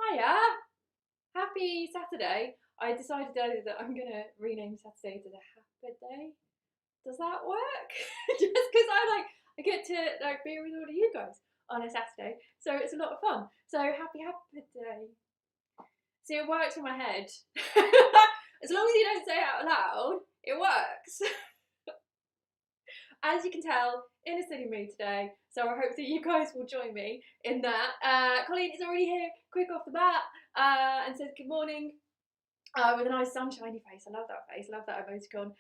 Hiya! Happy Saturday. I decided earlier that I'm going to rename Saturday to the Happy Day. Does that work? Just because I get to be with all of you guys on a Saturday, so it's a lot of fun. So happy Day. See, it works in my head. As long as you don't say it out loud, it works. As you can tell, in a silly mood today, so I hope that you guys will join me in that. Colleen is already here, quick off the bat, and says good morning with a nice sunshiny face. I love that face, I love that emoticon.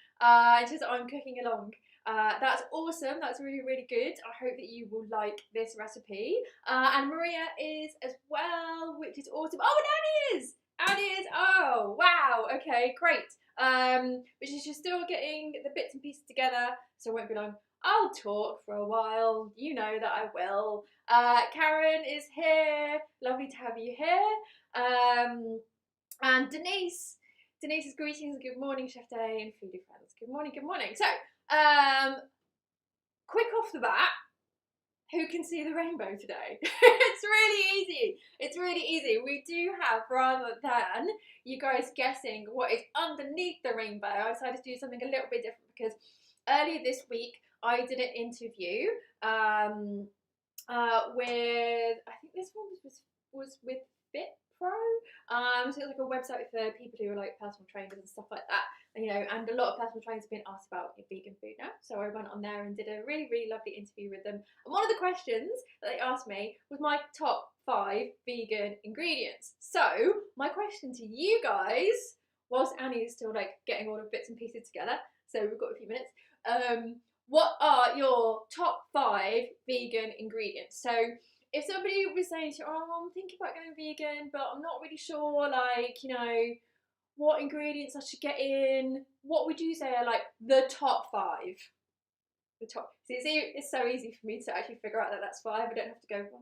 It says I'm cooking along. That's awesome, that's really, really good. I hope that you will like this recipe. And Maria is as well, which is awesome. Oh, and Annie is! Annie is, oh, wow, okay, great. But she's still getting the bits and pieces together, so it won't be long. I'll talk for a while, you know that I will. Karen is here, lovely to have you here. And Denise is greetings, good morning, Chef Day and foodie friends. Good morning, good morning. So, quick off the bat, who can see the rainbow today? It's really easy. It's really easy. We do have, rather than you guys guessing what is underneath the rainbow, I decided to do something a little bit different because earlier this week I did an interview with, I think this one was with FitPro. So it's like a website for people who are like personal trainers and stuff like that. And, you know, and a lot of personal trainers have been asked about vegan food now. So I went on there and did a really, really lovely interview with them. And one of the questions that they asked me was my top 5 vegan ingredients. So my question to you guys, whilst Annie is still like getting all the bits and pieces together, so we've got a few minutes, what are your top 5 vegan ingredients? So if somebody was saying to you, oh, I'm thinking about going vegan, but I'm not really sure, like, you know, what ingredients I should get in, what would you say are like the top 5? The top. See, it's so easy for me to actually figure out that that's 5. I don't have to go 1, 2,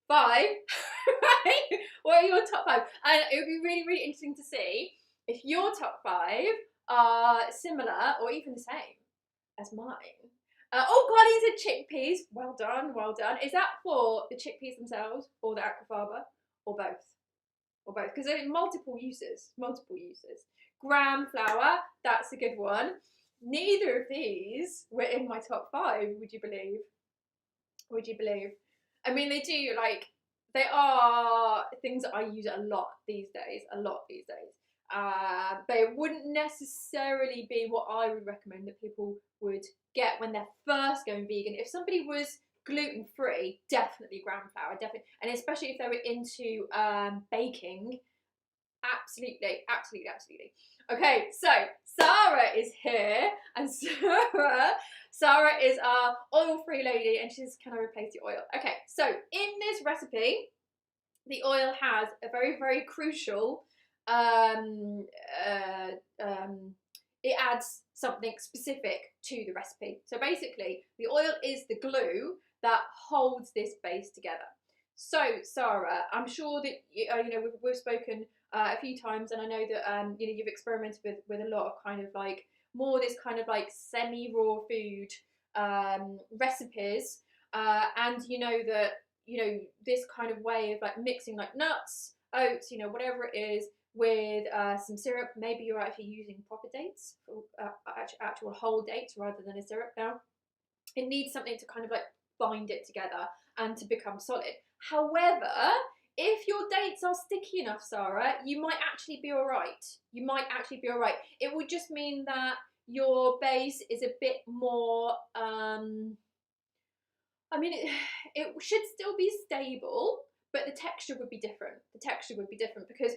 5. Right? What are your top 5? And it would be really, really interesting to see if your top 5 are similar or even the same as mine. Oh, Colleen said chickpeas. Well done, well done. Is that for the chickpeas themselves or the aquafaba or both? Or both, because there are multiple uses. Gram flour, that's a good one. Neither of these were in my top 5, would you believe? I mean, they are things that I use a lot these days. But it wouldn't necessarily be what I would recommend that people would get when they're first going vegan. If somebody was gluten-free, definitely gram flour, definitely, and especially if they were into baking, absolutely. Okay, so Sarah is here, and Sarah is our oil-free lady, and she's, can I replace the oil? Okay, so in this recipe, the oil has a very, very crucial, it adds something specific to the recipe. So basically, the oil is the glue that holds this base together. So Sarah, I'm sure that you know we've spoken a few times, and I know that you know you've experimented with a lot of kind of like more this kind of like semi-raw food recipes, and you know that this kind of way of like mixing like nuts, oats, you know, whatever it is, with some syrup. Maybe you're actually using proper dates, actual whole dates rather than a syrup. Now, it needs something to kind of like bind it together and to become solid. However, if your dates are sticky enough, Sarah, you might actually be all right. It would just mean that your base is a bit more, I mean, it should still be stable, but the texture would be different. Because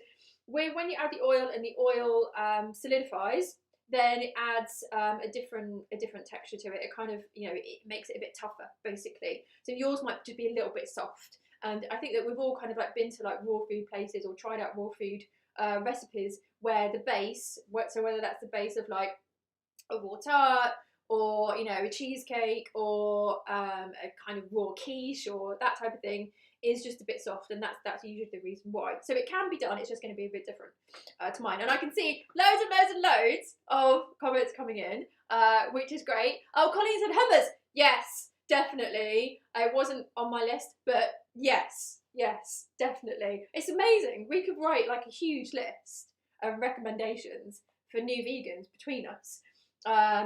when you add the oil and the oil solidifies, then it adds a different texture to it. It kind of, you know, it makes it a bit tougher, basically. So yours might just be a little bit soft. And I think that we've all kind of like been to like raw food places or tried out raw food recipes where the base, so whether that's the base of like a raw tart or, you know, a cheesecake or a kind of raw quiche or that type of thing, is just a bit soft, and that's usually the reason why. So it can be done, it's just going to be a bit different to mine. And I can see loads of comments coming in, which is great. Oh, Colleen said hummus. Yes, definitely. It wasn't on my list, but yes, Yes, definitely. It's amazing. We could write like a huge list of recommendations for new vegans between us,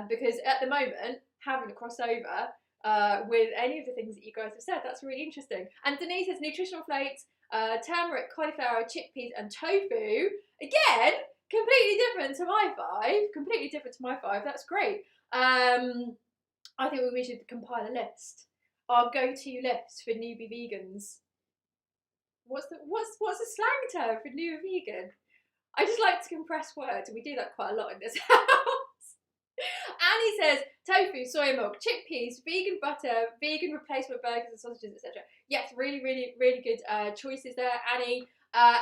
because at the moment, having a crossover with any of the things that you guys have said, that's really interesting. And Denise says nutritional flakes, turmeric, cauliflower, chickpeas, and tofu. Again, completely different to my five. Completely different to my five. That's great. I think we should compile a list. Our go-to list for newbie vegans. What's the slang term for new vegan? I just like to compress words, and we do that quite a lot in this house. Annie says tofu, soy milk, chickpeas, vegan butter, vegan replacement burgers and sausages, etc. Yes, really, really, really good choices there, Annie.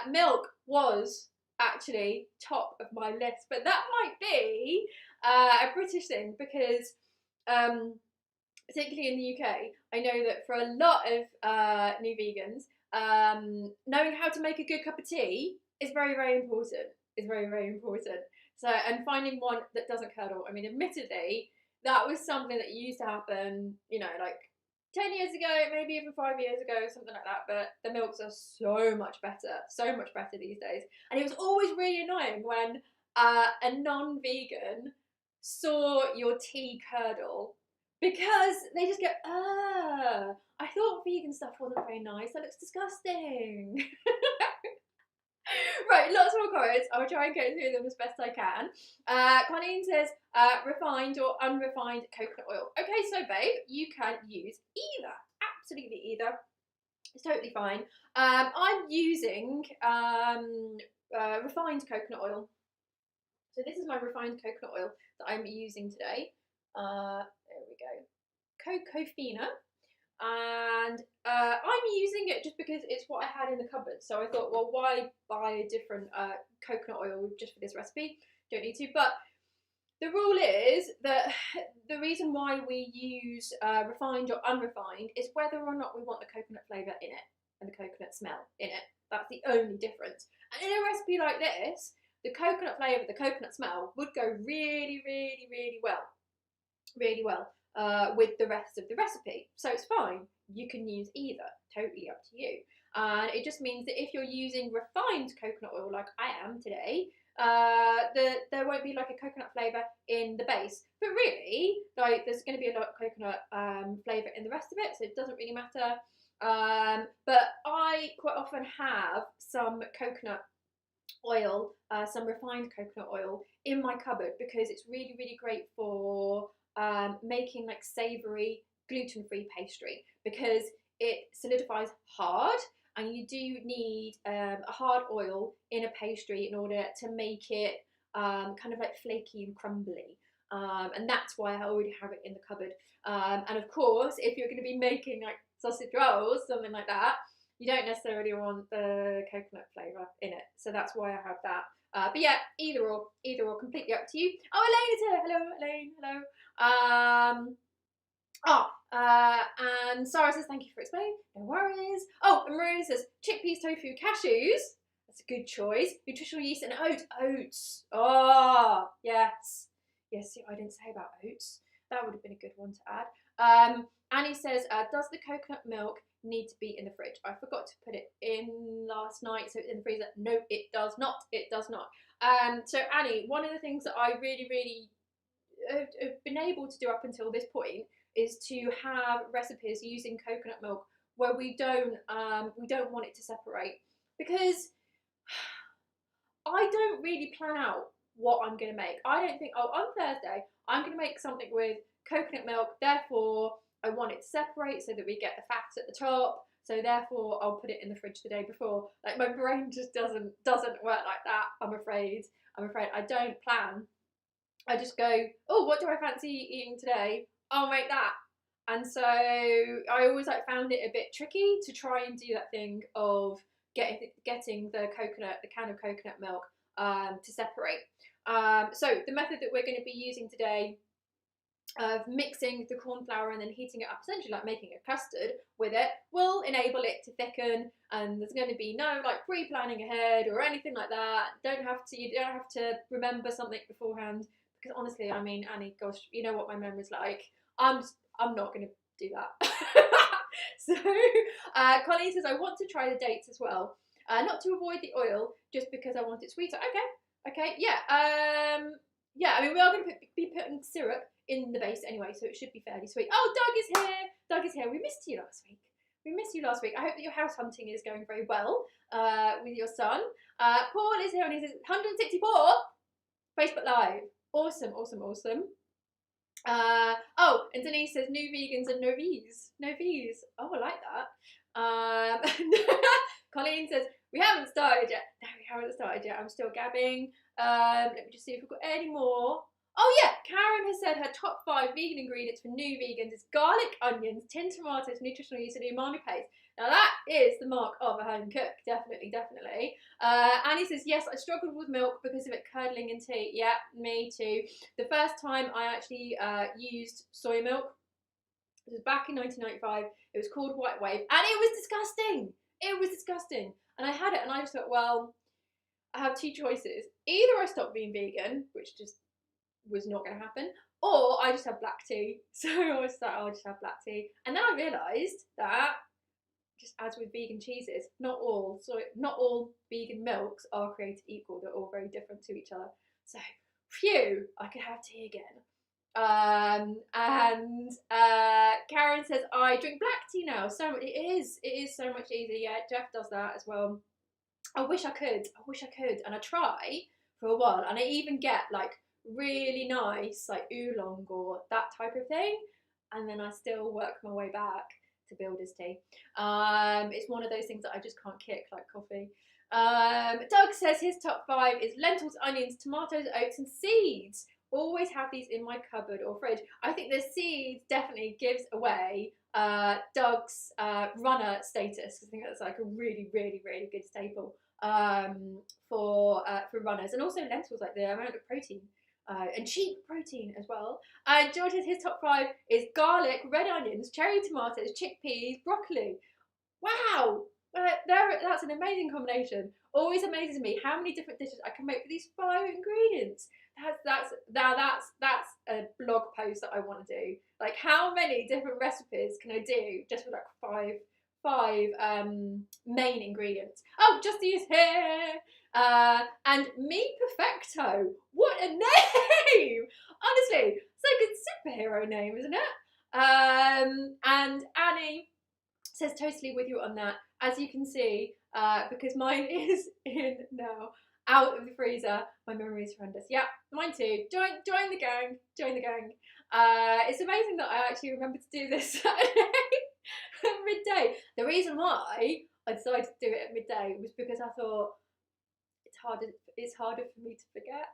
Milk was actually top of my list, but that might be a British thing because, particularly in the UK, I know that for a lot of new vegans, knowing how to make a good cup of tea is very, very important. Is very, very important. So, and finding one that doesn't curdle. I mean, admittedly, that was something that used to happen, you know, like 10 years ago, maybe even 5 years ago, something like that. But the milks are so much better these days. And it was always really annoying when a non-vegan saw your tea curdle, because they just go, I thought vegan stuff wasn't very nice. That looks disgusting. Right, lots more comments. I'll try and get through them as best I can. Colleen says, refined or unrefined coconut oil. Okay, so babe, you can use either. Absolutely either. It's totally fine. I'm using refined coconut oil. So this is my refined coconut oil that I'm using today. There we go. Cocofina. And I'm using it just because it's what I had in the cupboard. So I thought, well, why buy a different coconut oil just for this recipe? Don't need to. But the rule is that the reason why we use refined or unrefined is whether or not we want the coconut flavour in it and the coconut smell in it. That's the only difference. And in a recipe like this, the coconut flavour, the coconut smell would go really, really, really well. Really well. With the rest of the recipe. So it's fine. You can use either. Totally up to you. And it just means that if you're using refined coconut oil like I am today, there won't be like a coconut flavour in the base. But really, like there's going to be a lot of coconut flavour in the rest of it, so it doesn't really matter. But I quite often have some coconut oil, some refined coconut oil in my cupboard because it's really, really great for making like savoury gluten-free pastry, because it solidifies hard, and you do need a hard oil in a pastry in order to make it kind of like flaky and crumbly, and that's why I already have it in the cupboard. And of course, if you're going to be making like sausage rolls, something like that, you don't necessarily want the coconut flavour in it, so that's why I have that. But yeah, either or, completely up to you. Oh, Elaine is here. Hello, Elaine. Hello. And Sarah says, thank you for explaining. No worries. Oh, and Maria says, chickpeas, tofu, cashews. That's a good choice. Nutritional yeast and oats. Oats. Oh, yes. Yes, see, I didn't say about oats. That would have been a good one to add. Annie says, does the coconut milk need to be in the fridge? I forgot to put it in last night, so it's in the freezer. No, it does not. It does not. So Annie, one of the things that I really, really have been able to do up until this point is to have recipes using coconut milk where we don't want it to separate, because I don't really plan out what I'm going to make. I don't think, oh, on Thursday I'm going to make something with coconut milk, therefore I want it to separate so that we get the fats at the top, so therefore I'll put it in the fridge the day before. Like, my brain just doesn't work like that, I'm afraid. I don't plan. I just go, oh, what do I fancy eating today? I'll make that. And so I always like found it a bit tricky to try and do that thing of getting the can of coconut milk to separate. So the method that we're going to be using today of mixing the corn flour and then heating it up, essentially like making a custard with it, will enable it to thicken, and there's going to be no like pre-planning ahead or anything like that. You don't have to remember something beforehand, because honestly, I mean, Annie, gosh, you know what my memory's like. I'm not going to do that. So Colleen says, I want to try the dates as well. Not to avoid the oil, just because I want it sweeter. Okay, yeah. Yeah, I mean, we are going to be putting syrup in the base anyway, so it should be fairly sweet. Oh, Doug is here. Doug is here. We missed you last week. I hope that your house hunting is going very well with your son. Paul is here and he says 164 Facebook Live. Awesome. Oh, and Denise says new vegans and no V's. No V's. Oh, I like that. Colleen says, we haven't started yet. No, we haven't started yet. I'm still gabbing. Let me just see if we've got any more. Oh yeah, Karen has said her top 5 vegan ingredients for new vegans is garlic, onions, tinned tomatoes, nutritional yeast, and umami paste. Now that is the mark of a home cook, definitely. Annie says, yes, I struggled with milk because of it curdling in tea. Yeah, me too. The first time I actually used soy milk, it was back in 1995. It was called White Wave, and it was disgusting. And I had it, and I just thought, well, I have 2 choices. Either I stop being vegan, which just was not going to happen, or I just have black tea. So I was like, I'll just have black tea. And then I realised that, just as with vegan cheeses, not all vegan milks are created equal. They're all very different to each other. So, phew, I could have tea again. Karen says, I drink black tea now. So it is so much easier. Yeah, Jeff does that as well. I wish I could, and I try for a while, and I even get like really nice like oolong or that type of thing, and then I still work my way back to builder's tea. It's one of those things that I just can't kick like coffee. Doug says his top 5 is lentils, onions, tomatoes, oats, and seeds. Always have these in my cupboard or fridge. I think the seeds definitely gives away Doug's runner status. I think that's like a really good staple for runners, and also lentils, like the amount of protein and cheap protein as well. George says his top 5 is garlic, red onions, cherry tomatoes, chickpeas, broccoli. Wow, that's an amazing combination. Always amazes me how many different dishes I can make with these 5 ingredients. That's a blog post that I want to do. Like, how many different recipes can I do just with like five main ingredients? Oh, Justy is here. And Me Perfecto. What a name! Honestly, it's like a superhero name, isn't it? And Annie says totally with you on that. As you can see, because mine is in now, out of the freezer. My memory is horrendous. Yeah, mine too. Join the gang. It's amazing that I actually remembered to do this Saturday at midday. The reason why I decided to do it at midday was because I thought it's harder for me to forget.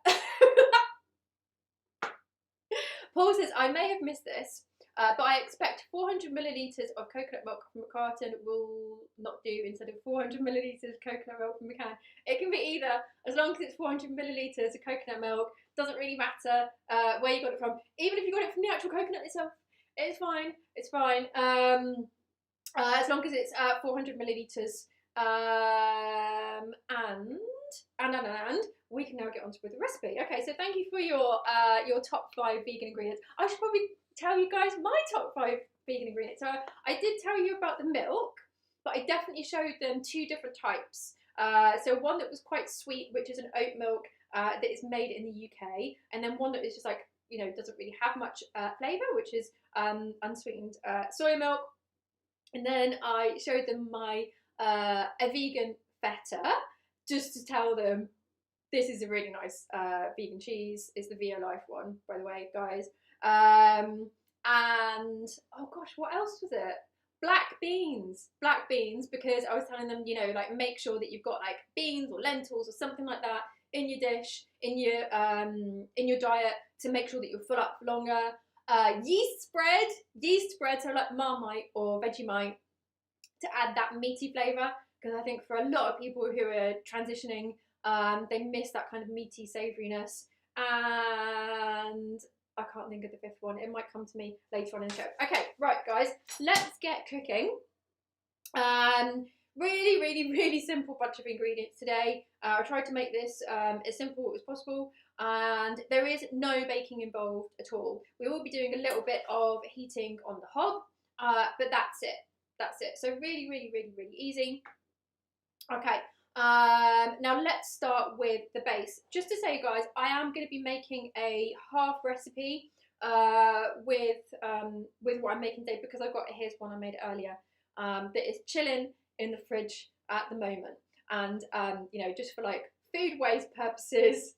Paul says, I may have missed this, but I expect 400 millilitres of coconut milk from a carton will not do instead of 400 millilitres of coconut milk from a can. It can be either, as long as it's 400 millilitres of coconut milk. Doesn't really matter where you got it from. Even if you got it from the actual coconut itself, it's fine. As long as it's 400 millilitres. And we can now get on with the recipe. Okay, so thank you for your top 5 vegan ingredients. I should probably tell you guys my top 5 vegan ingredients. So I did tell you about the milk, but I definitely showed them 2 different types. So one that was quite sweet, which is an oat milk that is made in the UK, and then one that is just like, you know, doesn't really have much flavour, which is unsweetened soy milk. And then I showed them my a vegan feta, just to tell them this is a really nice vegan cheese. It's the VO Life one, by the way, guys. And oh gosh, what else was it? Black beans, because I was telling them, you know, like make sure that you've got like beans or lentils or something like that in your dish, in your diet, to make sure that you'll fill up for longer. Yeast spread, so like Marmite or Vegemite, to add that meaty flavour, because I think for a lot of people who are transitioning, they miss that kind of meaty savouriness. And I can't think of the 5th one. It might come to me later on in the show. Okay, right, guys, let's get cooking. Really simple bunch of ingredients today. I tried to make this as simple as possible, and there is no baking involved at all. We will be doing a little bit of heating on the hob, but that's it. That's it. So really, really, really, really easy. Okay. Now let's start with the base. Just to say, guys, I am going to be making a half recipe with what I'm making today, because I've got, here's one I made earlier that is chilling in the fridge at the moment, and you know, just for like food waste purposes,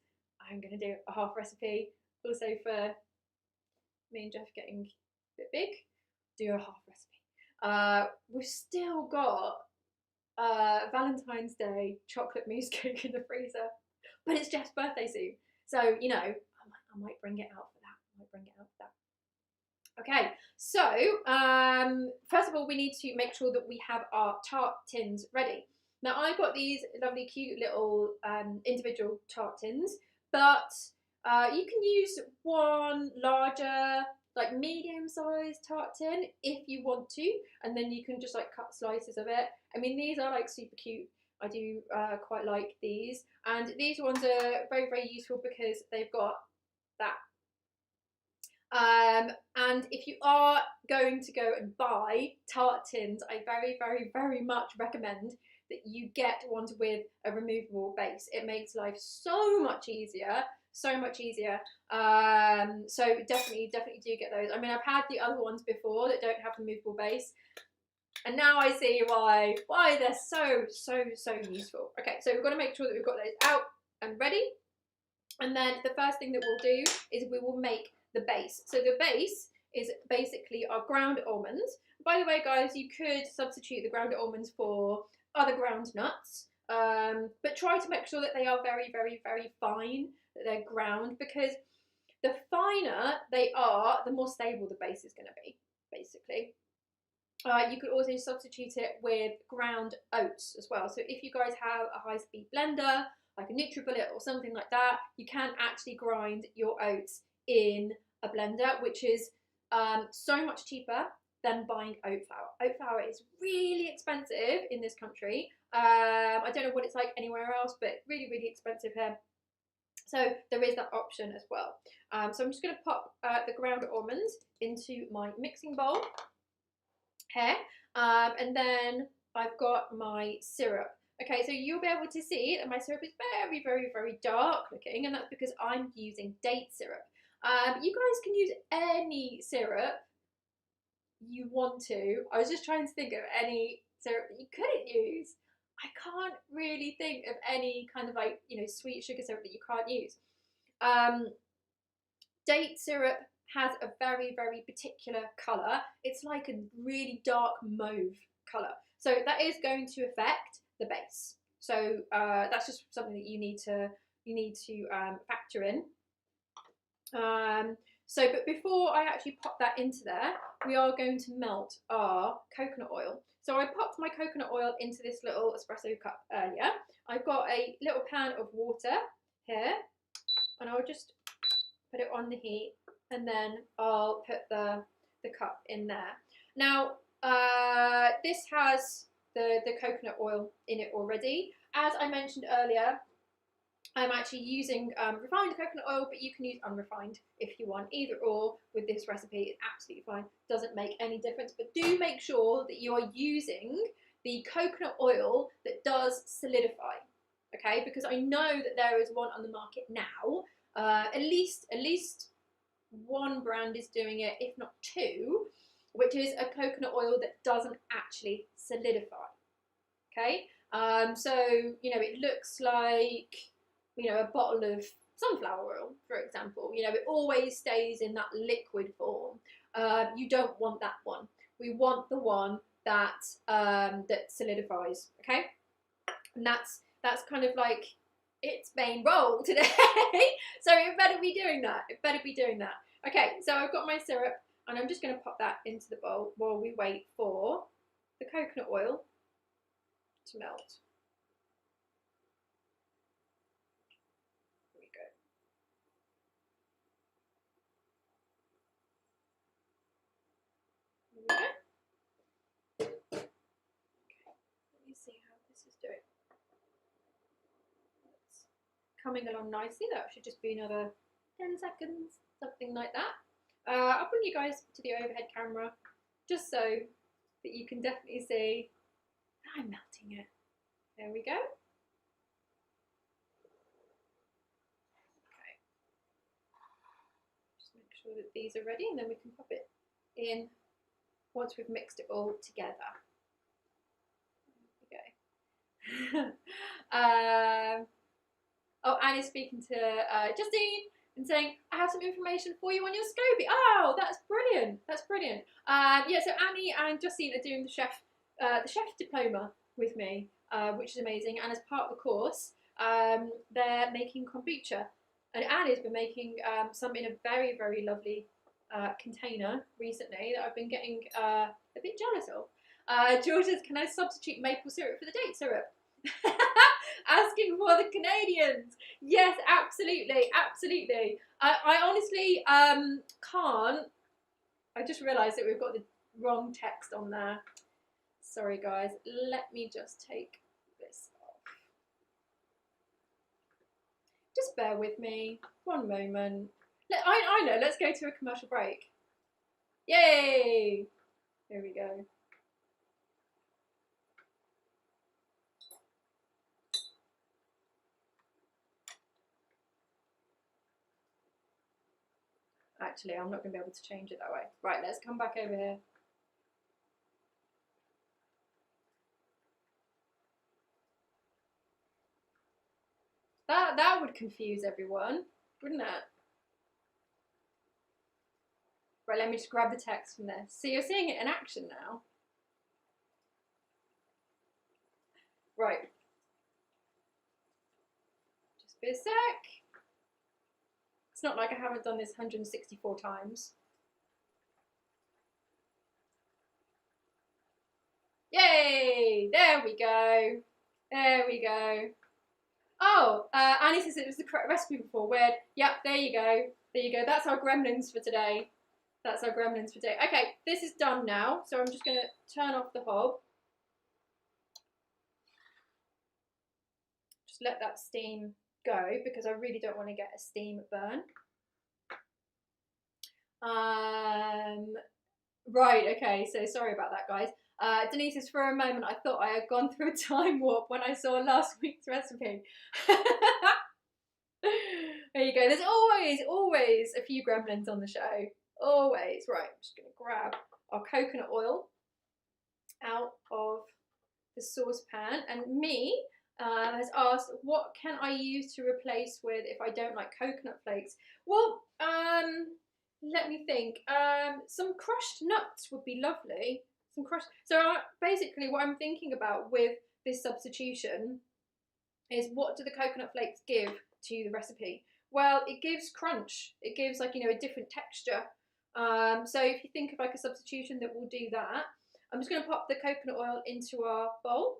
I'm going to do a half recipe. Also for me and Jeff getting a bit big, do a half recipe. We've still got Valentine's Day chocolate mousse cake in the freezer, but it's Jeff's birthday soon, so you know, I might bring it out for that. Okay, so first of all, we need to make sure that we have our tart tins ready. Now I've got these lovely cute little individual tart tins, but you can use one larger, like medium-sized tart tin if you want to, and then you can just like cut slices of it. I mean, these are like super cute. I do quite like these, and these ones are very, very useful because they've got that. And if you are going to go and buy tart tins, I very, very, very much recommend that you get ones with a removable base. It makes life so much easier. So much easier. So definitely do get those. I mean, I've had the other ones before that don't have removable base, and now I see why they're so useful. Okay, so we've got to make sure that we've got those out and ready, and then the first thing that we'll do is we will make the base. So the base is basically our ground almonds. By the way, guys, you could substitute the ground almonds for other ground nuts, but try to make sure that they are very, very, very fine, that they're ground, because the finer they are, the more stable the base is going to be, basically. You could also substitute it with ground oats as well. So if you guys have a high-speed blender, like a NutriBullet or something like that, you can actually grind your oats in a blender, which is so much cheaper than buying oat flour. Oat flour is really expensive in this country. I don't know what it's like anywhere else, but really, really expensive here. So there is that option as well. So I'm just going to pop the ground almonds into my mixing bowl here, and then I've got my syrup. Okay, so you'll be able to see that my syrup is very, very, very dark looking, and that's because I'm using date syrup. You guys can use any syrup you want to. I was just trying to think of any syrup that you couldn't use. I can't really think of any kind of, like, you know, sweet sugar syrup that you can't use. Date syrup has a very, very particular colour. It's like a really dark mauve colour. So that is going to affect the base. So that's just something that you need to factor in. But before I actually pop that into there, we are going to melt our coconut oil. So I popped my coconut oil into this little espresso cup earlier. I've got a little pan of water here, and I'll just put it on the heat, and then I'll put the cup in there. Now, this has the coconut oil in it already. As I mentioned earlier, I'm actually using refined coconut oil, but you can use unrefined if you want. Either or with this recipe is absolutely fine. Doesn't make any difference, but do make sure that you are using the coconut oil that does solidify, okay? Because I know that there is one on the market now. At least one brand is doing it, if not two, which is a coconut oil that doesn't actually solidify, okay? So, you know, it looks like, you know, a bottle of sunflower oil, for example. You know, it always stays in that liquid form. You don't want that one. We want the one that that solidifies, okay? And that's kind of like its main role today. So it better be doing that. It better be doing that. Okay, so I've got my syrup, and I'm just going to pop that into the bowl while we wait for the coconut oil to melt. See how this is doing. It's coming along nicely. That should just be another 10 seconds, something like that. I'll bring you guys to the overhead camera just so But you can definitely see I'm melting it. There we go. Okay. Just make sure that these are ready, and then we can pop it in once we've mixed it all together. There we go. Oh, Annie's speaking to Justine and saying, I have some information for you on your SCOBY. Oh, that's brilliant. That's brilliant. Yeah, so Annie and Justine are doing the chef diploma with me, which is amazing. And as part of the course, they're making kombucha. And Annie's been making some in a very, very lovely container recently that I've been getting a bit jealous of. George says, can I substitute maple syrup for the date syrup? Asking for the Canadians. Yes, absolutely, absolutely. I honestly can't. I just realised that we've got the wrong text on there. Sorry guys, let me just take this off. Just bear with me, one moment. I know, let's go to a commercial break. Yay! Here we go. Actually, I'm not going to be able to change it that way. Right, let's come back over here. That would confuse everyone, wouldn't it? Right, let me just grab the text from this. So you're seeing it in action now. Right. Just be a sec. It's not like I haven't done this 164 times. Yay! There we go. There we go. Oh, Annie says it was the correct recipe before. Weird. Yep, there you go. There you go. That's our gremlins for today. That's our gremlins for today. Okay, this is done now. So I'm just going to turn off the hob. Just let that steam go because I really don't want to get a steam burn. Right, okay, so sorry about that, guys. Denise says, for a moment, I thought I had gone through a time warp when I saw last week's recipe. There you go. There's always a few gremlins on the show. Always. Right, I'm just going to grab our coconut oil out of the saucepan. And me has asked, what can I use to replace with if I don't like coconut flakes? Well, let me think. Some crushed nuts would be lovely. Some crushed. So basically, what I'm thinking about with this substitution is, what do the coconut flakes give to the recipe? Well, it gives crunch. It gives, like, you know, a different texture. So if you think of like a substitution that will do that, I'm just going to pop the coconut oil into our bowl,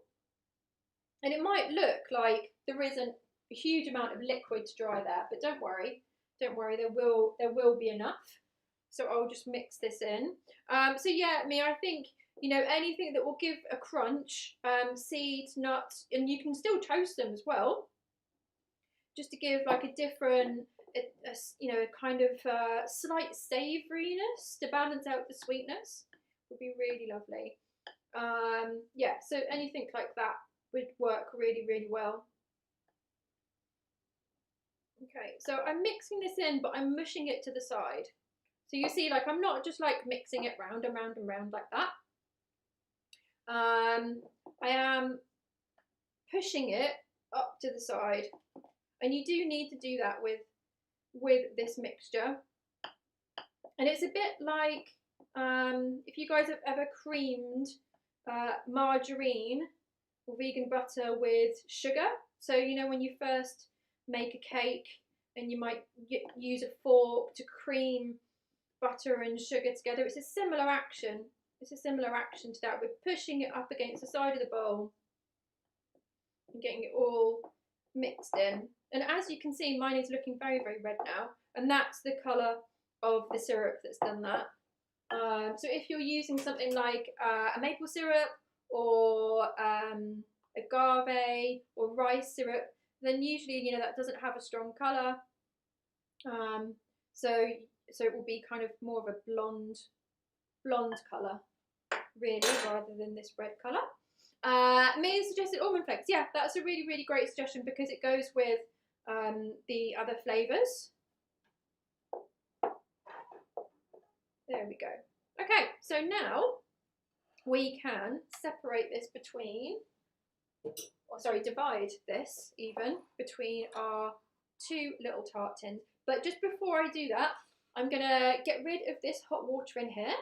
and it might look like there isn't a huge amount of liquid to dry there, but don't worry. Don't worry, there will be enough. So I'll just mix this in. So yeah, I think, you know, anything that will give a crunch, seeds, nuts, and you can still toast them as well, just to give like a different, you know, kind of slight savouriness to balance out the sweetness would be really lovely. Yeah, so anything like that would work really, really well. Okay, so I'm mixing this in, but I'm mushing it to the side. So you see, like, I'm not just like mixing it round and round and round like that. I am pushing it up to the side, and you do need to do that with this mixture. And it's a bit like if you guys have ever creamed margarine or vegan butter with sugar. So, you know, when you first make a cake and you might use a fork to cream butter and sugar together, it's a similar action. It's a similar action to that. We're pushing it up against the side of the bowl and getting it all mixed in. And as you can see, mine is looking very, very red now, and that's the colour of the syrup that's done that. So if you're using something like a maple syrup or agave or rice syrup, then usually, you know, that doesn't have a strong colour. So it will be kind of more of a blonde colour really, rather than this red colour. Mia suggested almond flakes. Yeah, that's a really, really great suggestion because it goes with the other flavours. There we go. Okay, so now we can separate this between, or sorry, divide this even between our two little tart tins. But just before I do that, I'm going to get rid of this hot water in here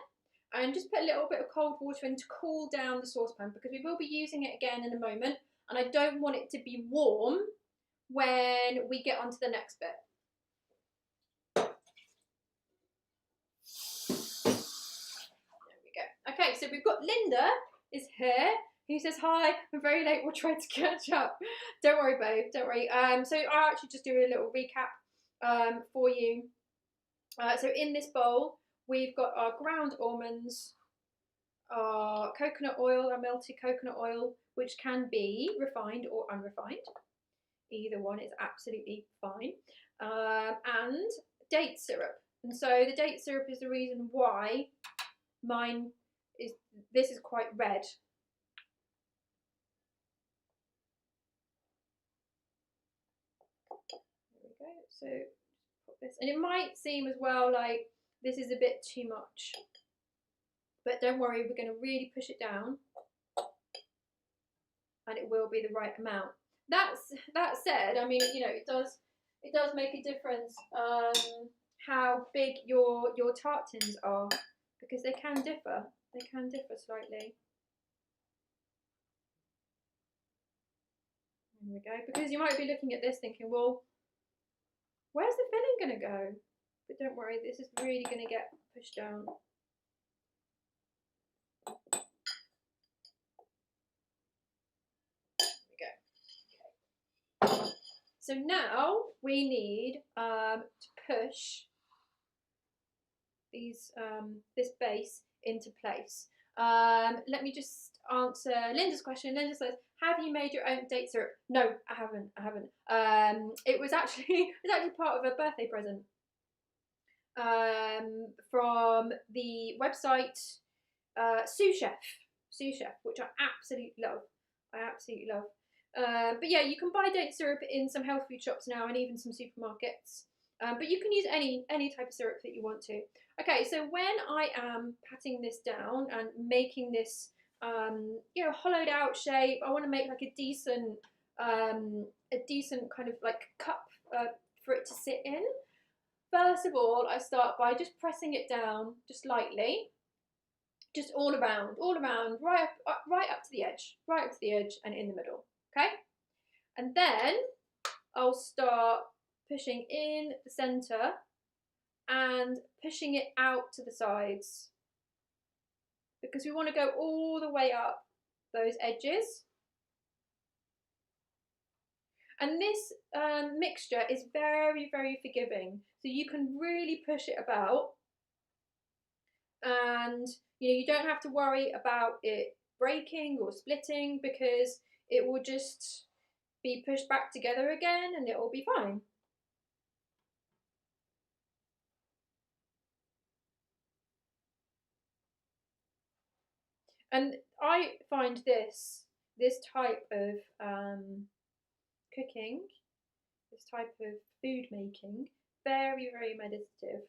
and just put a little bit of cold water in to cool down the saucepan because we will be using it again in a moment and I don't want it to be warm when we get onto the next bit. There we go. Okay, so we've got Linda is here. Who says, hi, I'm very late, we'll try to catch up. Don't worry, babe, don't worry. So I'll actually just do a little recap for you. So in this bowl, we've got our ground almonds, our coconut oil, our melted coconut oil, which can be refined or unrefined. Either one is absolutely fine. And date syrup. And so the date syrup is the reason why this is quite red. So put this, and it might seem as well like this is a bit too much, but don't worry, we're going to really push it down and it will be the right amount. That said, I mean, you know, it does make a difference how big your tart tins are because they can differ slightly. There we go, because you might be looking at this thinking, well, where's the filling going to go? But don't worry, this is really going to get pushed down. There we go. So now we need to push these this base into place. Let me just answer Linda's question. Linda says, have you made your own date syrup? No, I haven't. It was actually part of a birthday present from the website Sous Chef, which I absolutely love. But yeah, you can buy date syrup in some health food shops now and even some supermarkets. But you can use any type of syrup that you want to. Okay, so when I am patting this down and making this you know, hollowed out shape, I want to make like a decent kind of like cup for it to sit in. First of all, I start by just pressing it down just lightly, just all around, right up to the edge and in the middle. Okay, and then I'll start pushing in the center and pushing it out to the sides because we want to go all the way up those edges. And this mixture is very, very forgiving, so you can really push it about and you know, you don't have to worry about it breaking or splitting because it will just be pushed back together again and it will be fine. And I find this type of cooking, this type of food making, very, very meditative.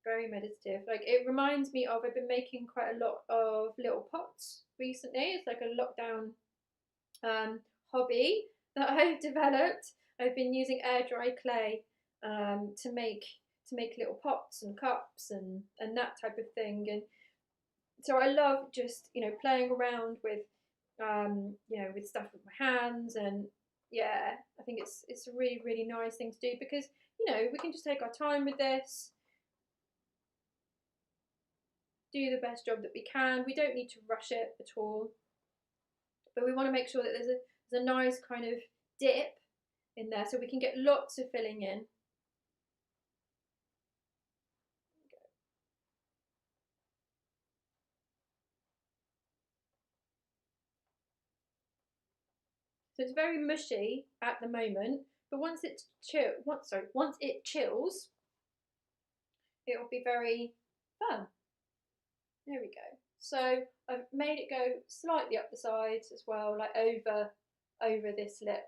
Very meditative. Like, it reminds me of, I've been making quite a lot of little pots recently. It's like a lockdown hobby that I've developed. I've been using air dry clay to make little pots and cups and that type of thing. And so I love just, you know, playing around with you know, with stuff with my hands. And yeah, I think it's a really, really nice thing to do because, you know, we can just take our time with this, do the best job that we can. We don't need to rush it at all, but we want to make sure that there's a nice kind of dip in there so we can get lots of filling in. So it's very mushy at the moment, but once it chills, it will be very firm. There we go. So I've made it go slightly up the sides as well, like over this lip.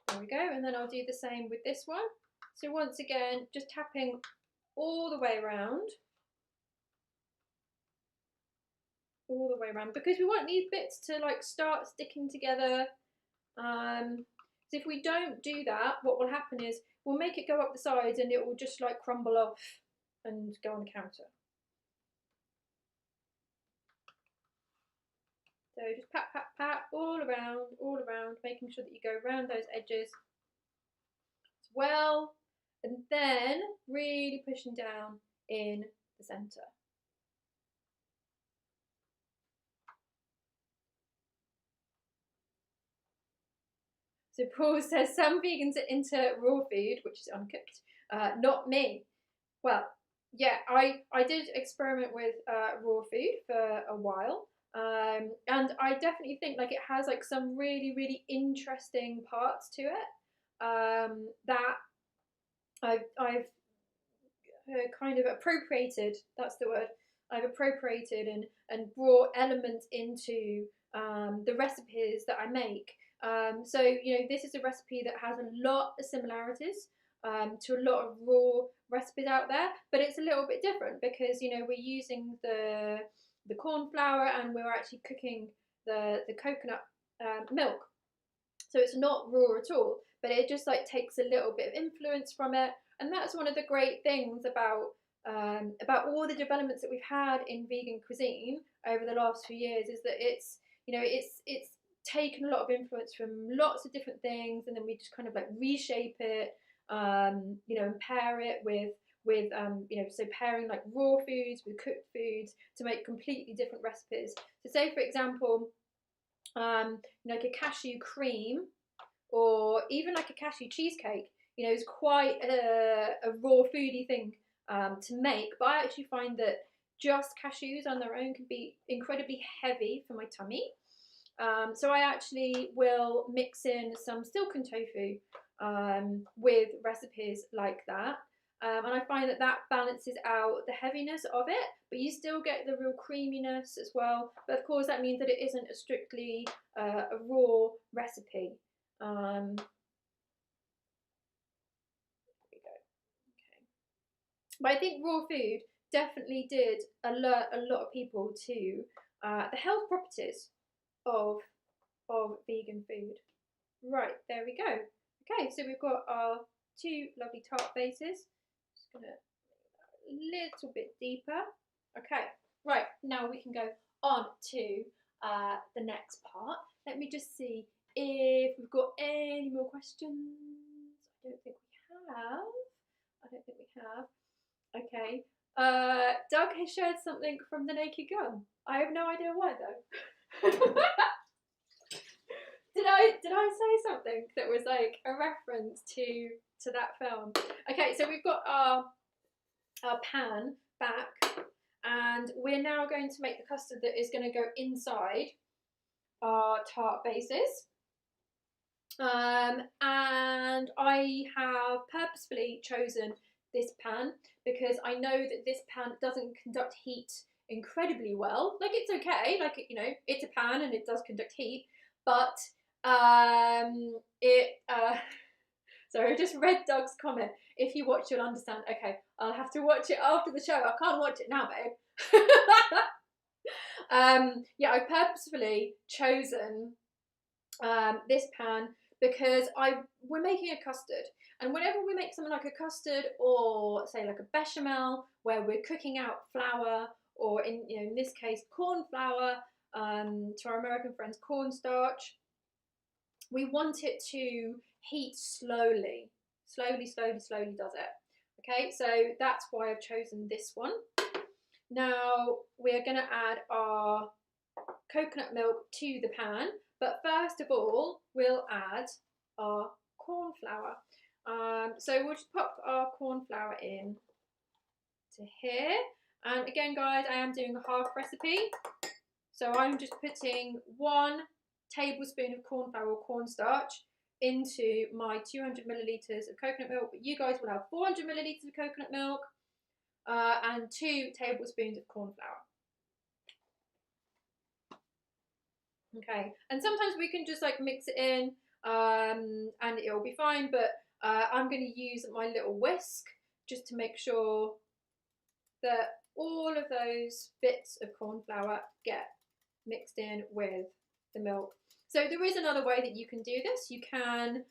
There we go, and then I'll do the same with this one. So once again, just tapping all the way around. All the way around, because we want these bits to like start sticking together. So if we don't do that, what will happen is we'll make it go up the sides and it will just like crumble off and go on the counter. So just pat, pat, pat all around, making sure that you go around those edges as well, and then really pushing down in the centre. So Paul says some vegans are into raw food, which is uncooked. Not me. Well, yeah, I did experiment with raw food for a while, and I definitely think like it has like some really interesting parts to it that I've kind of appropriated. That's the word. I've appropriated and brought elements into the recipes that I make. So, you know, this is a recipe that has a lot of similarities to a lot of raw recipes out there, but it's a little bit different because, you know, we're using the corn flour and we're actually cooking the coconut milk. So it's not raw at all, but it just like takes a little bit of influence from it. And that's one of the great things about all the developments that we've had in vegan cuisine over the last few years is that it's, you know, it's taken a lot of influence from lots of different things, and then we just kind of like reshape it, you know, and pair it with you know, so pairing like raw foods with cooked foods to make completely different recipes. So say for example, you know, like a cashew cream or even like a cashew cheesecake, you know, is quite a raw foodie thing to make, but I actually find that just cashews on their own can be incredibly heavy for my tummy. So I actually will mix in some silken tofu with recipes like that. And I find that that balances out the heaviness of it, but you still get the real creaminess as well. But of course, that means that it isn't a strictly a raw recipe. There we go. Okay. But I think raw food definitely did alert a lot of people to the health properties of vegan food. Right, there we go. Okay, so we've got our two lovely tart bases. Just gonna make that a little bit deeper. Okay, right, now we can go on to the next part. Let me just see if we've got any more questions. I don't think we have. Okay. Doug has shared something from The Naked Gun. I have no idea why though. Did I say something that was like a reference to that film? Okay, so we've got our pan back, and we're now going to make the custard that is going to go inside our tart bases. And I have purposefully chosen this pan because I know that this pan doesn't conduct heat incredibly well. Like, it's okay, like, you know, it's a pan and it does conduct heat, but sorry, I just read Doug's comment. If you watch, you'll understand. Okay, I'll have to watch it after the show. I can't watch it now, babe. Yeah, I purposefully chosen this pan because we're making a custard, and whenever we make something like a custard or say like a bechamel where we're cooking out flour, or in this case corn flour, to our American friends cornstarch, we want it to heat slowly does it. Okay, so that's why I've chosen this one. Now we're going to add our coconut milk to the pan, but first of all we'll add our corn flour. So we'll just pop our corn flour in to here, and again guys, I am doing a half recipe, so I'm just putting 1 tablespoon of corn flour or cornstarch into my 200 millilitres of coconut milk, but you guys will have 400 millilitres of coconut milk and 2 tablespoons of corn flour. Okay, and sometimes we can just like mix it in and it'll be fine, but I'm going to use my little whisk just to make sure that all of those bits of corn flour get mixed in with the milk. So there is another way that you can do this. You can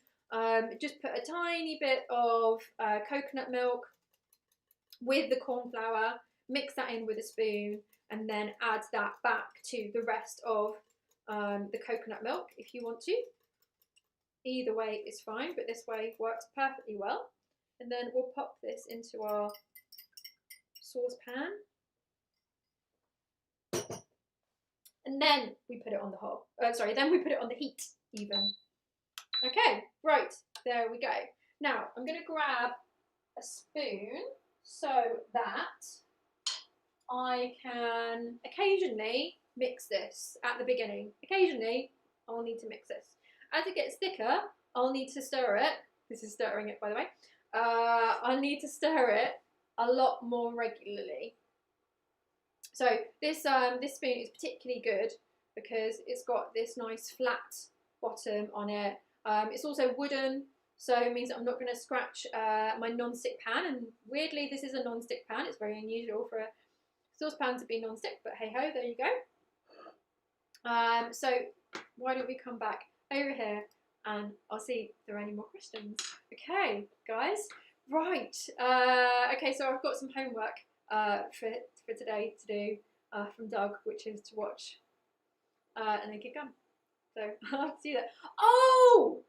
just put a tiny bit of coconut milk with the corn flour, mix that in with a spoon, and then add that back to the rest of the coconut milk if you want to. Either way is fine, but this way works perfectly well. And then we'll pop this into our saucepan. And then we put it on the hob. Then we put it on the heat even. Okay, right, there we go. Now I'm going to grab a spoon so that I can occasionally mix this at the beginning. Occasionally, I'll need to mix this. As it gets thicker, I'll need to stir it. This is stirring it, by the way. I'll need to stir it a lot more regularly. So this spoon is particularly good because it's got this nice flat bottom on it. It's also wooden, so it means that I'm not going to scratch my non-stick pan. And weirdly, this is a non-stick pan. It's very unusual for a saucepan to be non-stick, but hey ho, there you go. So why don't we come back over here and I'll see if there are any more questions. Okay, guys. Right. Okay, so I've got some homework for today to do from Doug, which is to watch a naked gun. So I'll have to do that. Oh!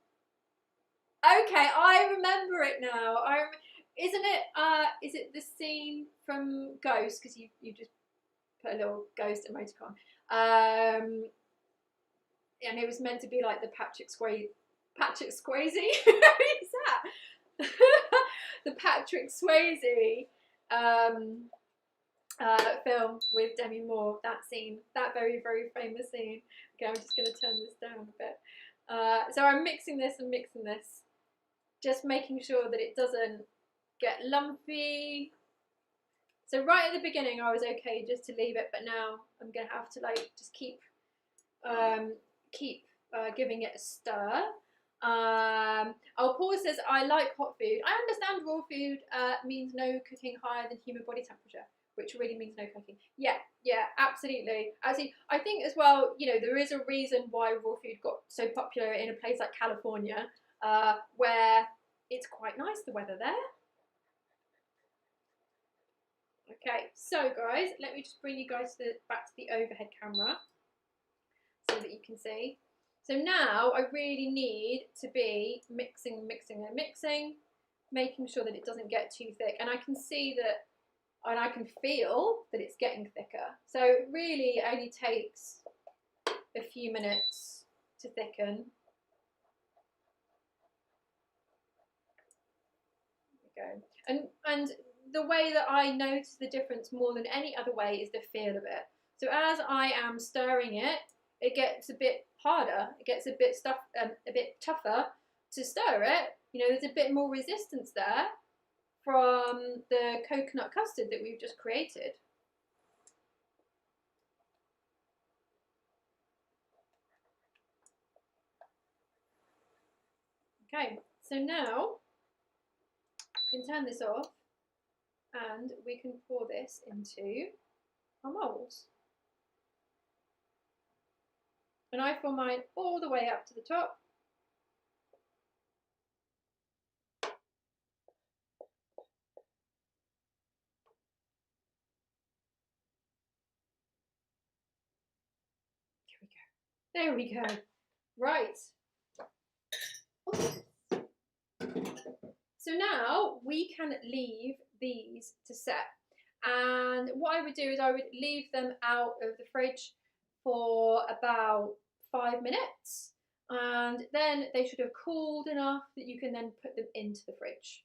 Okay, I remember it now. Isn't it? Is it the scene from Ghost? Because you just put a little ghost emoticon. And it was meant to be like the Patrick Swayze. Who's that? The Patrick Swayze film with Demi Moore. That scene, that very, very famous scene. Okay, I'm just going to turn this down a bit. So I'm mixing this and mixing this, just making sure that it doesn't get lumpy. So right at the beginning I was okay just to leave it, but now I'm going to have to like just keep giving it a stir. Paul says, I like hot food. I understand raw food means no cooking higher than human body temperature, which really means no cooking. Yeah, absolutely. Actually, I think as well, you know, there is a reason why raw food got so popular in a place like California, where it's quite nice, the weather there. Okay, so guys, let me just bring you guys back to the overhead camera so that you can see. So now I really need to be mixing, making sure that it doesn't get too thick. And I can see that, and I can feel that it's getting thicker. So it really only takes a few minutes to thicken. There we go. And the way that I notice the difference more than any other way is the feel of it. So as I am stirring it, it gets a bit harder. It gets a bit tougher to stir it. You know, there's a bit more resistance there from the coconut custard that we've just created. Okay, so now we can turn this off and we can pour this into our moulds. And I fill mine all the way up to the top. There we go. Right. So now we can leave these to set. And what I would do is I would leave them out of the fridge for about 5 minutes, and then they should have cooled enough that you can then put them into the fridge.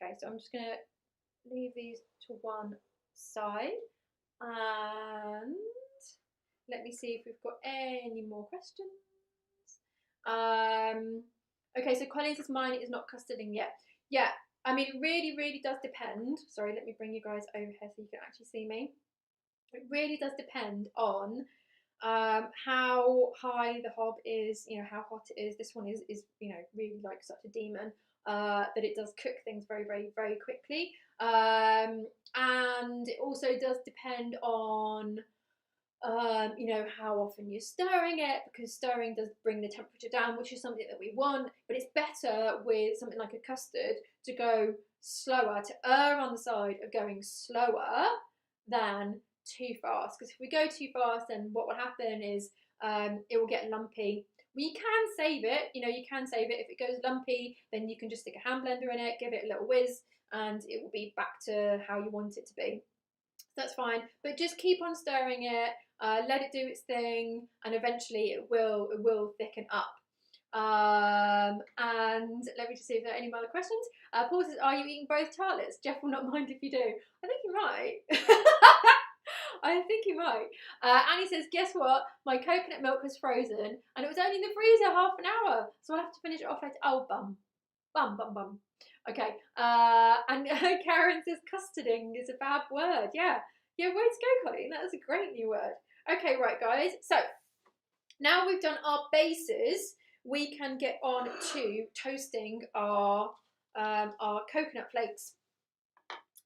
Okay, so I'm just going to leave these to one side, and let me see if we've got any more questions. Okay, so Colin says mine is not custarding yet. Yeah, I mean, it really, really does depend. Sorry, let me bring you guys over here so you can actually see me. It really does depend on how high the hob is, you know, how hot it is. This one is you know, really like such a demon, that it does cook things very, very, very quickly. And it also does depend on you know, how often you're stirring it, because stirring does bring the temperature down, which is something that we want. But it's better with something like a custard to go slower, to err on the side of going slower than too fast. Because if we go too fast, then what will happen is it will get lumpy. You can save it, you know, you can save it. If it goes lumpy, then you can just stick a hand blender in it, give it a little whiz, and it will be back to how you want it to be. That's fine, but just keep on stirring it, let it do its thing, and eventually it will thicken up. And let me just see if there are any other questions. Paul says, are you eating both tartlets? Jeff will not mind if you do. I think you might. I think you might. Annie says, guess what? My coconut milk was frozen and it was only in the freezer half an hour, so I'll have to finish it off later. Oh, bum. Bum, bum, bum. Okay, and Karen says custarding is a bad word. Yeah, way to go, Colleen. That is a great new word. Okay, right, guys. So now we've done our bases, we can get on to toasting our coconut flakes.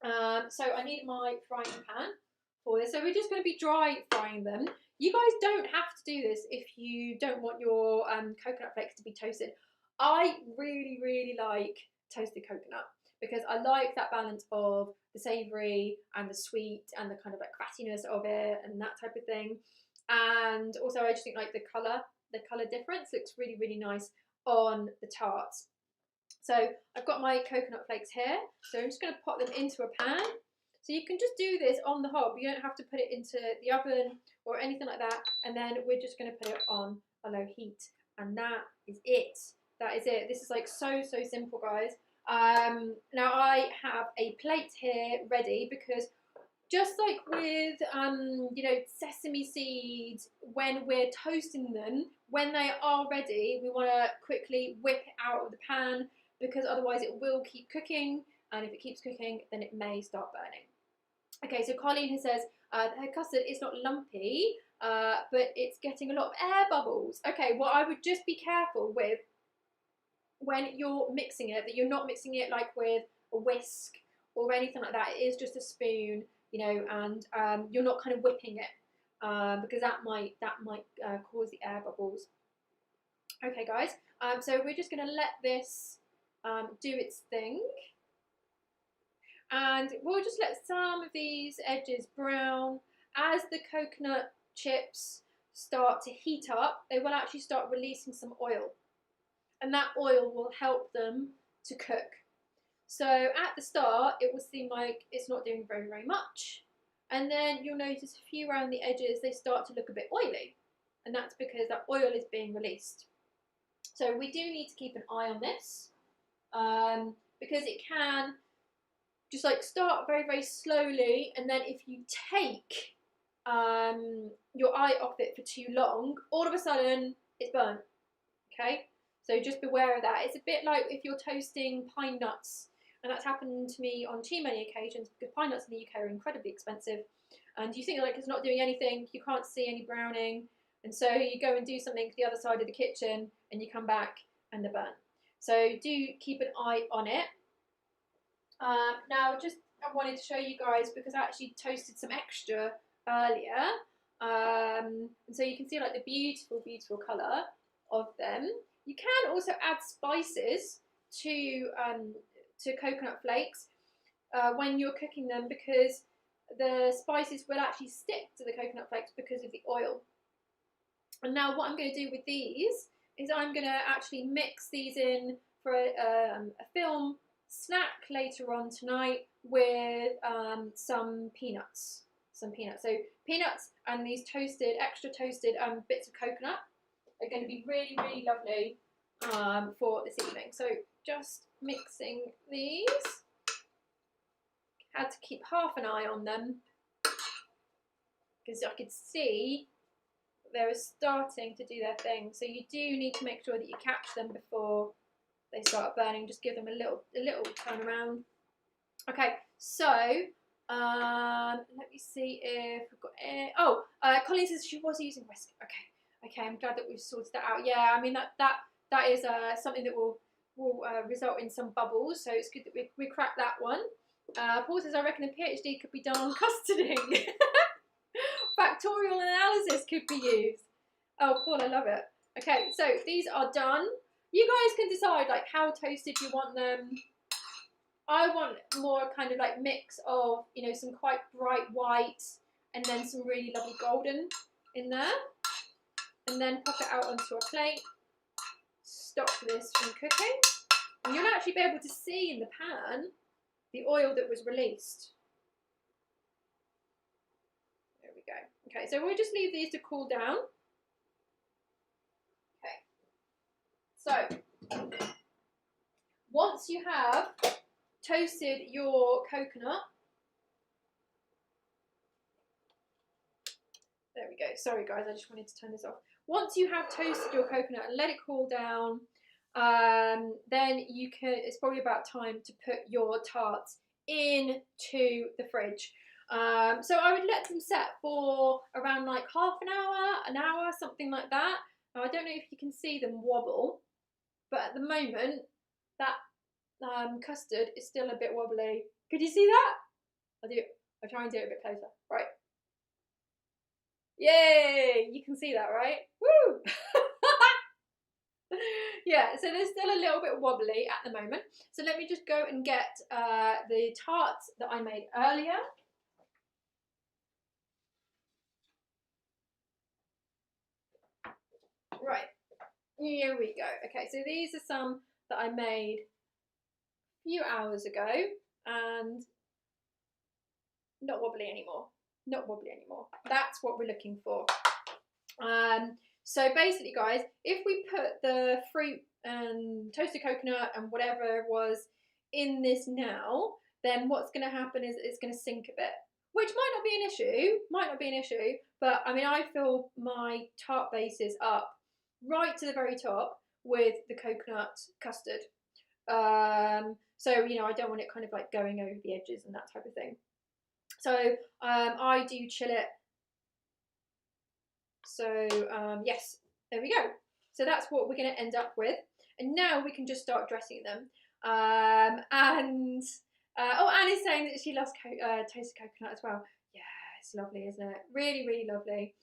So I need my frying pan for this. So we're just going to be dry frying them. You guys don't have to do this if you don't want your coconut flakes to be toasted. I really, really like toasted coconut because I like that balance of the savoury and the sweet and the kind of like crassiness of it and that type of thing. And also I just think like the colour difference looks really, really nice on the tarts. So I've got my coconut flakes here, so I'm just going to pop them into a pan. So you can just do this on the hob, you don't have to put it into the oven or anything like that, and then we're just going to put it on a low heat, and that is it. That is it. This is like so simple, guys. Now I have a plate here ready because just like with you know, sesame seeds, when we're toasting them, when they are ready, we want to quickly whip it out of the pan because otherwise it will keep cooking, and if it keeps cooking then it may start burning. Okay, so Colleen says her custard is not lumpy, but it's getting a lot of air bubbles. Okay, well I would just be careful with when you're mixing it, that you're not mixing it like with a whisk or anything like that. It is just a spoon, you know, and you're not kind of whipping it because that might cause the air bubbles. Okay, guys, so we're just going to let this do its thing, and we'll just let some of these edges brown. As the coconut chips start to heat up, they will actually start releasing some oil, and that oil will help them to cook. So at the start it will seem like it's not doing very, very much, and then you'll notice a few around the edges they start to look a bit oily, and that's because that oil is being released. So we do need to keep an eye on this because it can just like start very, very slowly, and then if you take your eye off it for too long, all of a sudden it's burnt. Okay, so just beware of that. It's a bit like if you're toasting pine nuts, and that's happened to me on too many occasions because pine nuts in the UK are incredibly expensive, and you think like it's not doing anything, you can't see any browning, and so you go and do something to the other side of the kitchen and you come back and they're burnt. So do keep an eye on it. Now just I wanted to show you guys because I actually toasted some extra earlier, and so you can see like the beautiful, beautiful colour of them. You can also add spices to coconut flakes when you're cooking them, because the spices will actually stick to the coconut flakes because of the oil. And now what I'm going to do with these is I'm going to actually mix these in for a film snack later on tonight with some peanuts. So peanuts and these toasted, extra toasted bits of coconut are going to be really, really lovely for this evening. So just mixing these. Had to keep half an eye on them because I could see they were starting to do their thing. So you do need to make sure that you catch them before they start burning. Just give them a little turn around. Okay, so Let me see if we've got it. Oh, Colleen says she was using recipe. Okay, I'm glad that we've sorted that out. Yeah, I mean that is something that will result in some bubbles, so it's good that we cracked that one. Paul says, I reckon a PhD could be done on custarding. Factorial analysis could be used. Oh, Paul, I love it. Okay, so these are done. You guys can decide like how toasted you want them. I want more kind of like mix of, you know, some quite bright white and then some really lovely golden in there. And then pop it out onto a plate. Stop this from cooking. And you'll actually be able to see in the pan the oil that was released. There we go. Okay, so we'll just leave these to cool down. Okay. So, once you have toasted your coconut, there we go. Sorry guys, I just wanted to turn this off. Once you have toasted your coconut and let it cool down, then you can. It's probably about time to put your tarts into the fridge. So I would let them set for around like half an hour, something like that. Now, I don't know if you can see them wobble, but at the moment that custard is still a bit wobbly. Could you see that? I'll try and do it a bit closer. Right. Yay! You can see that, right? Woo! Yeah, so they're still a little bit wobbly at the moment. So let me just go and get the tarts that I made earlier. Right, here we go. Okay, so these are some that I made a few hours ago and not wobbly anymore. Not wobbly anymore. That's what we're looking for. So basically, guys, if we put the fruit and toasted coconut and whatever it was in this now, then what's going to happen is it's going to sink a bit, which might not be an issue, but I mean, I fill my tart bases up right to the very top with the coconut custard. So, you know, I don't want it kind of like going over the edges and that type of thing. So I do chill it. So yes, there we go. So that's what we're going to end up with. And now we can just start dressing them. Oh, Anne is saying that she loves toasted coconut as well. Yeah, it's lovely, isn't it? Really, really lovely.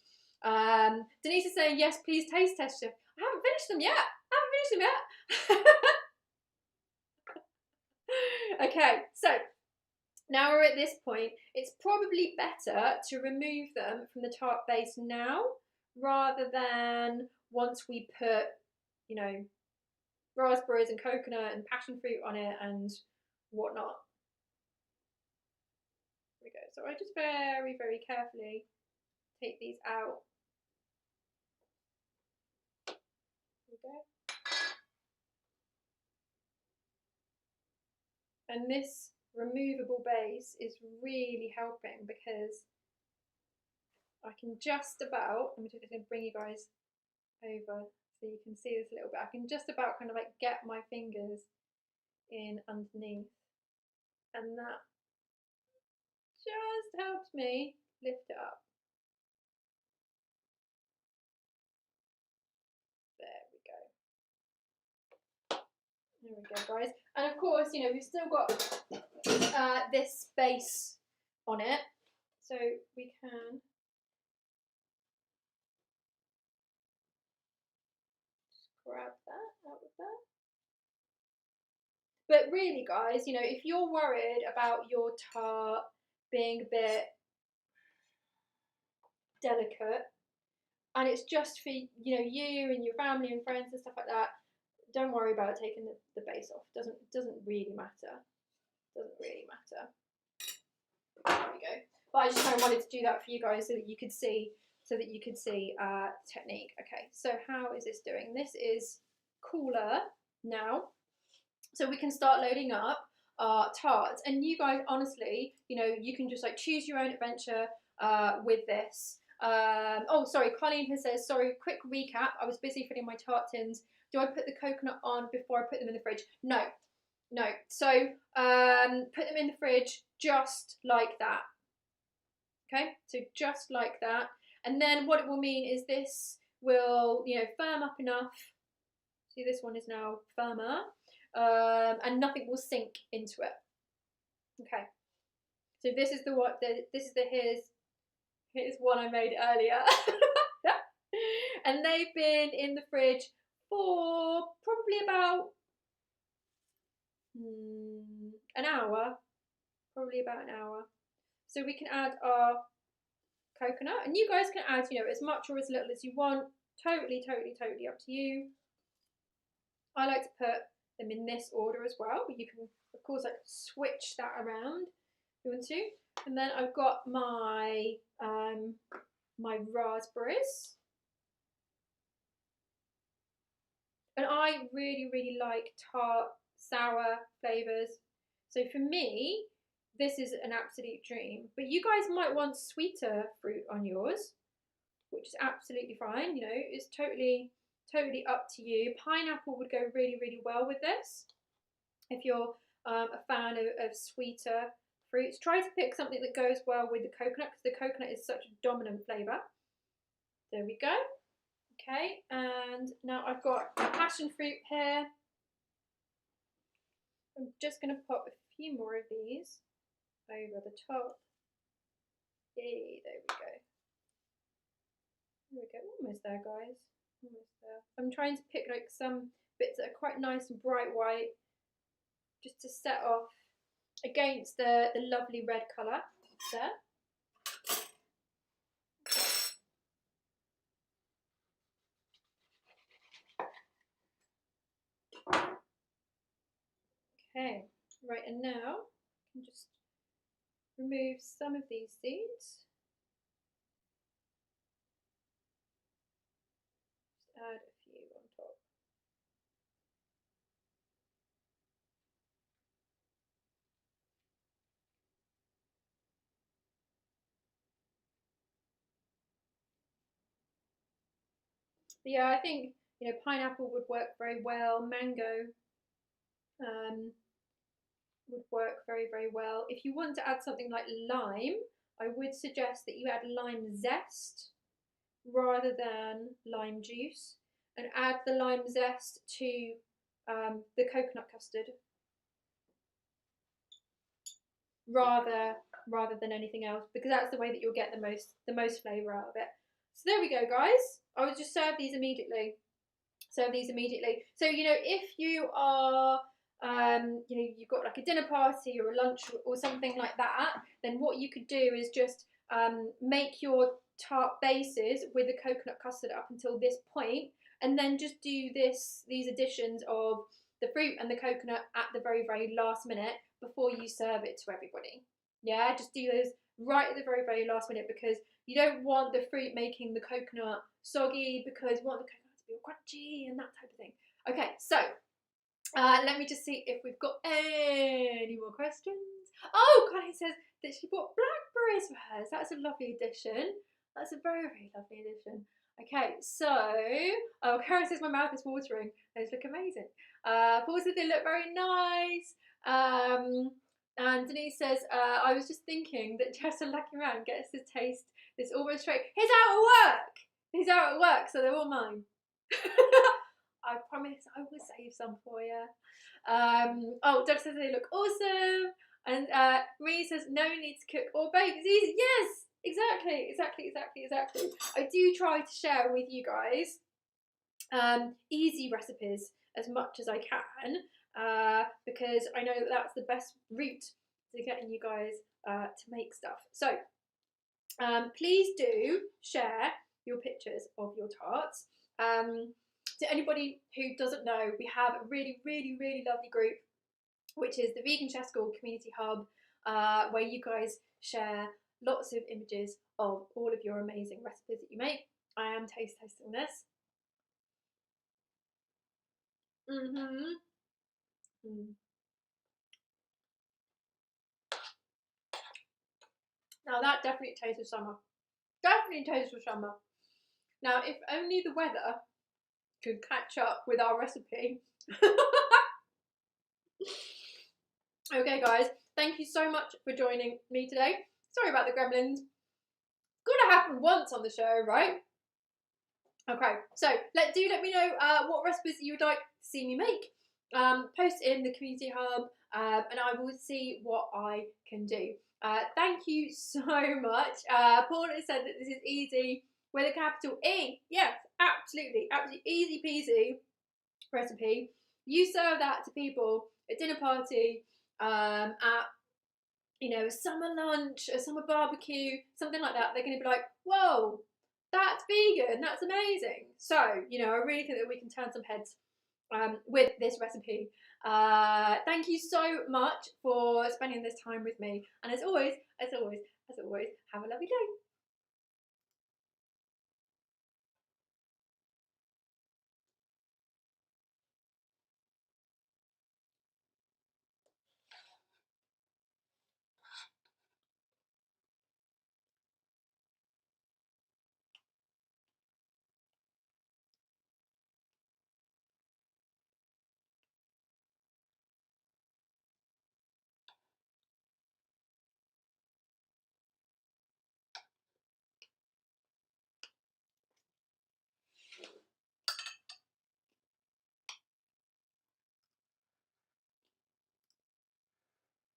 Denise is saying, yes, please taste test them. I haven't finished them yet. Okay, so now we're at this point. It's probably better to remove them from the tart base now rather than once we put, you know, raspberries and coconut and passion fruit on it and whatnot. There we go. So I just very, very carefully take these out. There we go. And this removable base is really helping because I can just about, I'm just going to bring you guys over so you can see this a little bit. I can just about kind of like get my fingers in underneath, and that just helps me lift it up. There we go, guys. And of course, you know, we've still got this base on it, so we can just grab that out of there. But really, guys, you know, if you're worried about your tart being a bit delicate, and it's just for, you know, you and your family and friends and stuff like that, don't worry about taking the base off. Doesn't really matter. Doesn't really matter. There we go. But I just kind of wanted to do that for you guys so that you could see technique. Okay, so how is this doing? This is cooler now, so we can start loading up our tarts. And you guys, honestly, you know, you can just like choose your own adventure with this. Oh, sorry, Colleen has said, sorry, quick recap. I was busy filling my tart tins. Do I put the coconut on before I put them in the fridge? No. No. So put them in the fridge just like that. Okay, so just like that. And then what it will mean is this will, you know, firm up enough. See, this one is now firmer, and nothing will sink into it. Okay, so this is the what this is the here's one I made earlier, and they've been in the fridge for probably about an hour, probably about an hour. So we can add our coconut, and you guys can add, you know, as much or as little as you want. Totally up to you. I like to put them in this order as well, but you can of course like switch that around if you want to. And then I've got my my raspberries, and I really like tart sour flavors. So for me, this is an absolute dream. But you guys might want sweeter fruit on yours, which is absolutely fine. You know, it's totally up to you. Pineapple would go really well with this. If you're a fan of sweeter fruits, try to pick something that goes well with the coconut, because the coconut is such a dominant flavour. There we go. Okay, and now I've got my passion fruit here. I'm just going to pop a few more of these over the top. Yay, there we go. There we go, almost there, guys. Almost there. I'm trying to pick like some bits that are quite nice and bright white, just to set off against the lovely red colour there. Okay, right, and now I can just remove some of these seeds. Just add a few on top. But yeah, I think, you know, pineapple would work very well. Mango would work very well. If you want to add something like lime, I would suggest that you add lime zest rather than lime juice, and add the lime zest to the coconut custard rather than anything else, because that's the way that you'll get the most flavour out of it. So there we go, guys. I would just serve these immediately. So you know, if you are you know, you've got like a dinner party or a lunch or something like that, then what you could do is just make your tart bases with the coconut custard up until this point, and then just do these additions of the fruit and the coconut at the very last minute before you serve it to everybody. Yeah, just do those right at the very last minute, because you don't want the fruit making the coconut soggy, because you want the coconut to be all crunchy and that type of thing. Okay, so let me just see if we've got any more questions. Oh, Connie says that she bought blackberries for hers. That's a lovely addition. That's a very lovely addition. Okay, so, oh, Karen says my mouth is watering. Those look amazing. Paul says they look very nice. And Denise says, I was just thinking that Jess and Lucky Man gets to taste this almost straight. He's out at work! He's out at work, so they're all mine. I promise I will save some for you. Oh, Doug says they look awesome. And Marie says, no need to cook or bake. It's easy. Yes, exactly. I do try to share with you guys easy recipes as much as I can, because I know that that's the best route to getting you guys to make stuff. So please do share your pictures of your tarts. To anybody who doesn't know, we have a really lovely group, which is the Vegan Chef School Community Hub, where you guys share lots of images of all of your amazing recipes that you make. I am taste testing this. Now that definitely tastes of summer. Definitely tastes of summer. Now, if only the weather could catch up with our recipe. Okay guys, thank you so much for joining me today. Sorry about the gremlins. Gotta happen once on the show, right? Okay, so let me know what recipes you would like to see me make. Post in the community hub, and I will see what I can do. Thank you so much. Paul has said that this is easy with a capital E. Yes, absolutely easy peasy recipe. You serve that to people at dinner party, at a summer lunch, a summer barbecue, something like that. They're going to be like, whoa, that's vegan, that's amazing. So, I really think that we can turn some heads with this recipe. Thank you so much for spending this time with me. And as always, have a lovely day.